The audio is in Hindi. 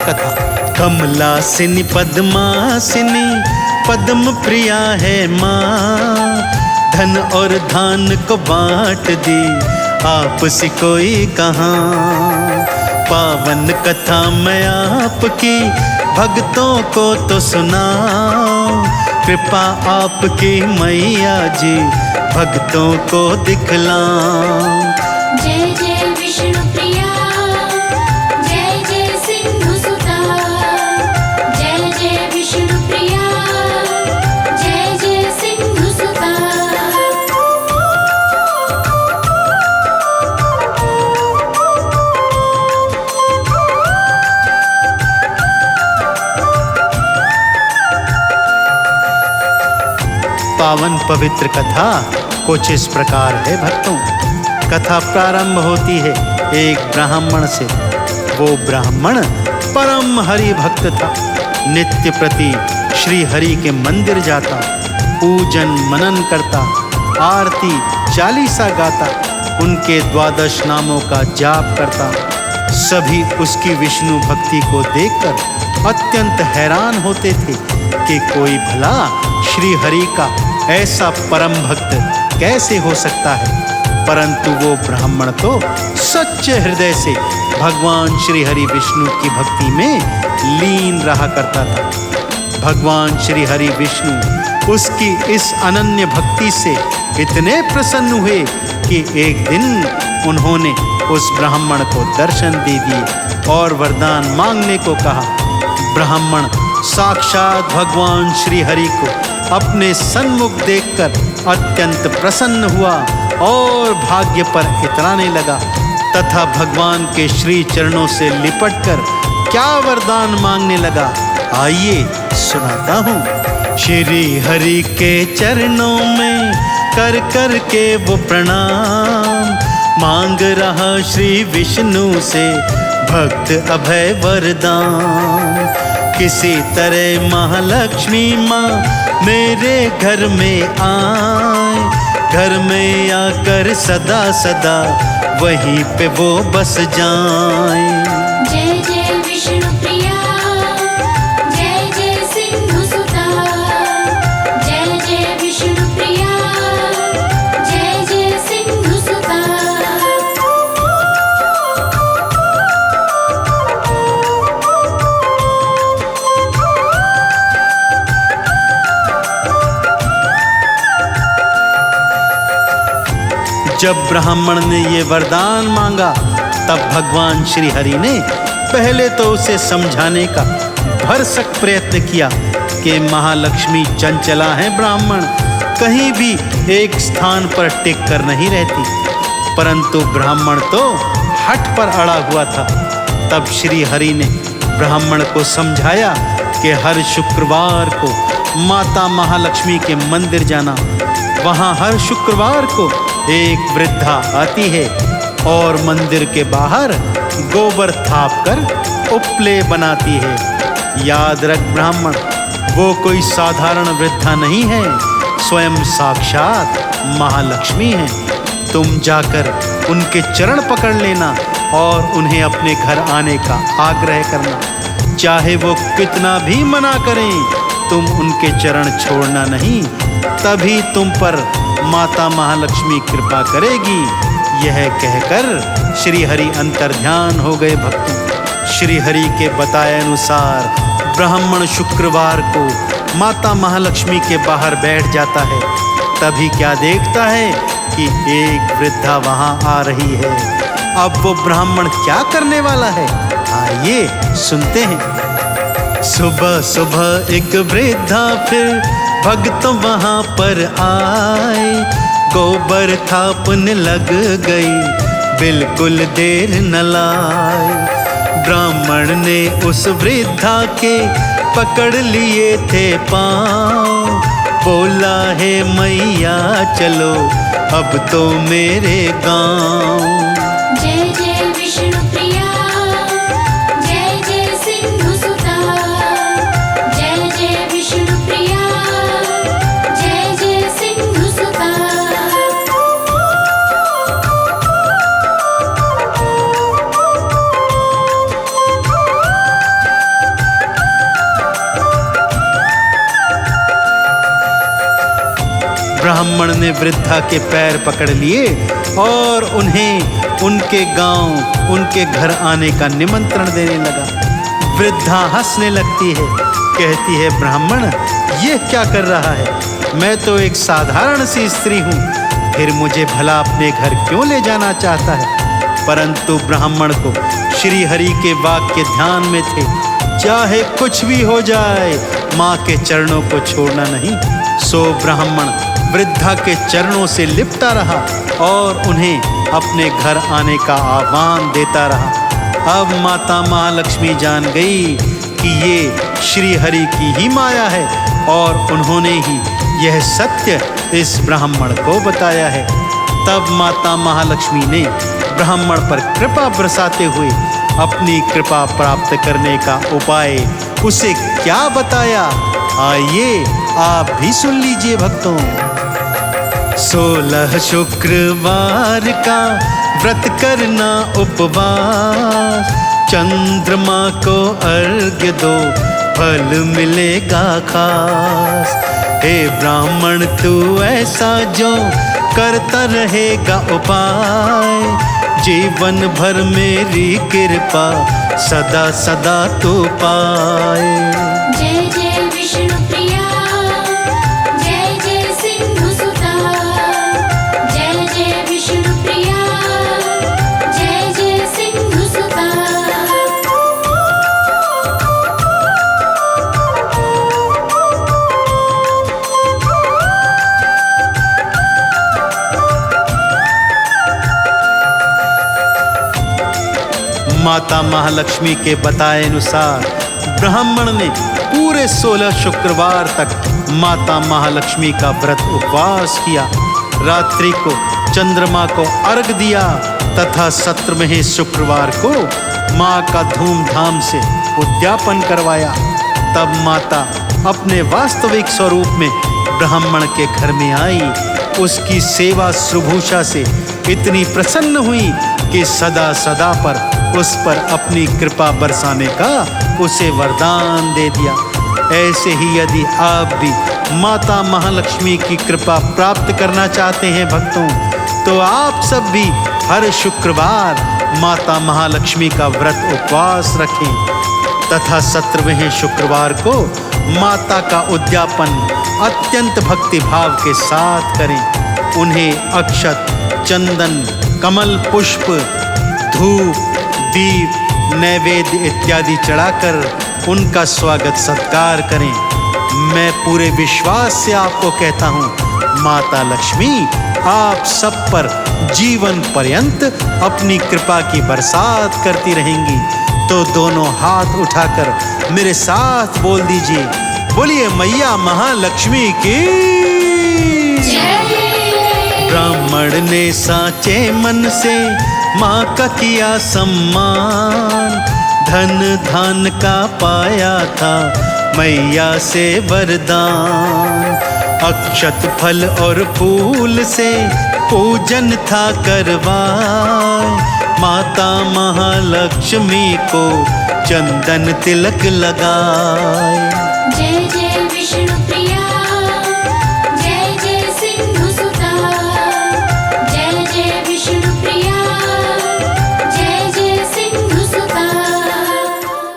कथा। कमलासिनी पद्मासिनी पद्म प्रिया है माँ, धन और धान को बांट दी आपसी कोई कहाँ। पावन कथा मैं आपकी भक्तों को तो सुनाऊं, कृपा आपकी मैया जी भक्तों को दिखलाऊं। जय जय विष्णु प्रिया, जय जय सिंधु सुता, जय जय विष्णु प्रिया, जय जय सिंधु सुता। पावन पवित्र कथा कुछ इस प्रकार है भक्तों। कथा प्रारंभ होती है एक ब्राह्मण से। वो ब्राह्मण परम हरि भक्त था। नित्य प्रति श्री हरि के मंदिर जाता, पूजन मनन करता, आरती चालीसा गाता, उनके 12 नामों का जाप करता। सभी उसकी विष्णु भक्ति को देखकर अत्यंत हैरान होते थे कि कोई भला श्री हरि का ऐसा परम भक्त कैसे हो सकता है। परंतु वो ब्राह्मण तो सच्चे हृदय से भगवान श्री हरि विष्णु की भक्ति में लीन रहा करता था। भगवान श्री हरि विष्णु उसकी इस अनन्य भक्ति से इतने प्रसन्न हुए कि एक दिन उन्होंने उस ब्राह्मण को दर्शन दे दिए और वरदान मांगने को कहा। ब्राह्मण साक्षात भगवान श्री हरि को अपने सन्मुख देखकर अत्यंत प्रसन्न हुआ और भाग्य पर इतराने लगा तथा भगवान के श्री चरणों से लिपटकर क्या वरदान मांगने लगा, आइए सुनाता हूँ। श्री हरि के चरणों में कर कर के वो प्रणाम मांग रहा श्री विष्णु से भक्त अभय वरदान। किसी तरह महालक्ष्मी माँ मेरे घर में आए, घर में आकर सदा सदा वहीं पे वो बस जाएं। जय जय विष्णु प्रिया, जय जय सिंधु सुता, जय जय विष्णु प्रिया, जय जय सिंधु सुता। जब ब्राह्मण ने ये वरदान मांगा तब भगवान श्री हरि ने पहले तो उसे समझाने का भरसक प्रयत्न किया कि महालक्ष्मी चंचला है, ब्राह्मण कहीं भी एक स्थान पर टिक कर नहीं रहती। परंतु ब्राह्मण तो हठ पर अड़ा हुआ था। तब श्री हरि ने ब्राह्मण को समझाया कि हर शुक्रवार को माता महालक्ष्मी के मंदिर जाना। वहाँ हर शुक्रवार को एक वृद्धा आती है और मंदिर के बाहर गोबर थाप कर उपले बनाती है। याद रख ब्राह्मण, वो कोई साधारण वृद्धा नहीं है, स्वयं साक्षात महालक्ष्मी है। तुम जाकर उनके चरण पकड़ लेना और उन्हें अपने घर आने का आग्रह करना। चाहे वो कितना भी मना करें, तुम उनके चरण छोड़ना नहीं, तभी तुम पर माता महालक्ष्मी कृपा करेगी। यह कहकर श्री हरि अंतर्ध्यान हो गए भक्तों। श्री हरि के बताए अनुसार ब्राह्मण शुक्रवार को माता महालक्ष्मी के बाहर बैठ जाता है। तभी क्या देखता है कि एक वृद्धा वहां आ रही है। अब वो ब्राह्मण क्या करने वाला है, आइए सुनते हैं। सुबह सुबह एक वृद्धा फिर भक्त वहां पर आए, गोबर थापने लग गई, बिल्कुल देर न लाए। ब्राह्मण ने उस वृद्धा के पकड़ लिए थे पाँव, बोला है मैया चलो अब तो मेरे गाँव। जय जय विष्णु प्रिया, जय जय सिंधु सुता, जय जय विष्णु प्रिया, जय जय सिंधु सुता। ब्राह्मण ने वृद्धा के पैर पकड़ लिए और उन्हें उनके गांव, उनके घर आने का निमंत्रण देने लगा। वृद्धा हंसने लगती है, कहती है, ब्राह्मण ये क्या कर रहा है? मैं तो एक साधारण सी स्त्री हूँ, फिर मुझे भला अपने घर क्यों ले जाना चाहता है? परंतु ब्राह्मण को श्री हरि के वाक्य ध्यान में थे, चाहे कुछ भी हो जाए माँ के चरणों को छोड़ना नहीं। सो ब्राह्मण वृद्धा के चरणों से लिपटा रहा और उन्हें अपने घर आने का आह्वान देता रहा। अब माता महालक्ष्मी जान गई कि ये श्री हरि की ही माया है और उन्होंने ही यह सत्य इस ब्राह्मण को बताया है। तब माता महालक्ष्मी ने ब्राह्मण पर कृपा बरसाते हुए अपनी कृपा प्राप्त करने का उपाय उसे क्या बताया, आइए आप भी सुन लीजिए भक्तों। 16 शुक्रवार का व्रत करना उपवास, चंद्रमा को अर्घ्य दो फल मिलेगा खास। हे ब्राह्मण तू ऐसा जो करता रहेगा उपाय, जीवन भर मेरी कृपा सदा सदा तू पाए। जय जय विष्णु प्रिया, जय जय सिंधु सुता, जय जय विष्णु प्रिया, जय जय सिंधु सुता। माता महालक्ष्मी के बताए अनुसार ब्राह्मण ने पूरे 16 शुक्रवार तक माता महालक्ष्मी का व्रत उपवास किया। रात्रि को चंद्रमा को अर्घ दिया तथा 17वें शुक्रवार को माँ का धूमधाम से उद्यापन करवाया। तब माता अपने वास्तविक स्वरूप में ब्राह्मण के घर में आई। उसकी सेवा शुश्रूषा से इतनी प्रसन्न हुई कि सदा सदा पर उस पर अपनी कृपा बरसाने का उसे वरदान दे दिया। ऐसे ही यदि आप भी माता महालक्ष्मी की कृपा प्राप्त करना चाहते हैं भक्तों, तो आप सब भी हर शुक्रवार माता महालक्ष्मी का व्रत उपवास रखें तथा 17वें शुक्रवार को माता का उद्यापन अत्यंत भक्ति भाव के साथ करें। उन्हें अक्षत, चंदन, कमल पुष्प, धूप, दीप, नैवेद्य इत्यादि चढ़ाकर उनका स्वागत सत्कार करें। मैं पूरे विश्वास से आपको कहता हूँ, माता लक्ष्मी आप सब पर जीवन पर्यंत अपनी कृपा की बरसात करती रहेंगी। तो दोनों हाथ उठाकर मेरे साथ बोल दीजिए, बोलिए मैया महालक्ष्मी की। ब्राह्मण ने साचे मन से माँ का किया सम्मान, धन धान का पाया था मैया से वरदान। अक्षत फल और फूल से पूजन था करवाए, माता महालक्ष्मी को चंदन तिलक लगाए।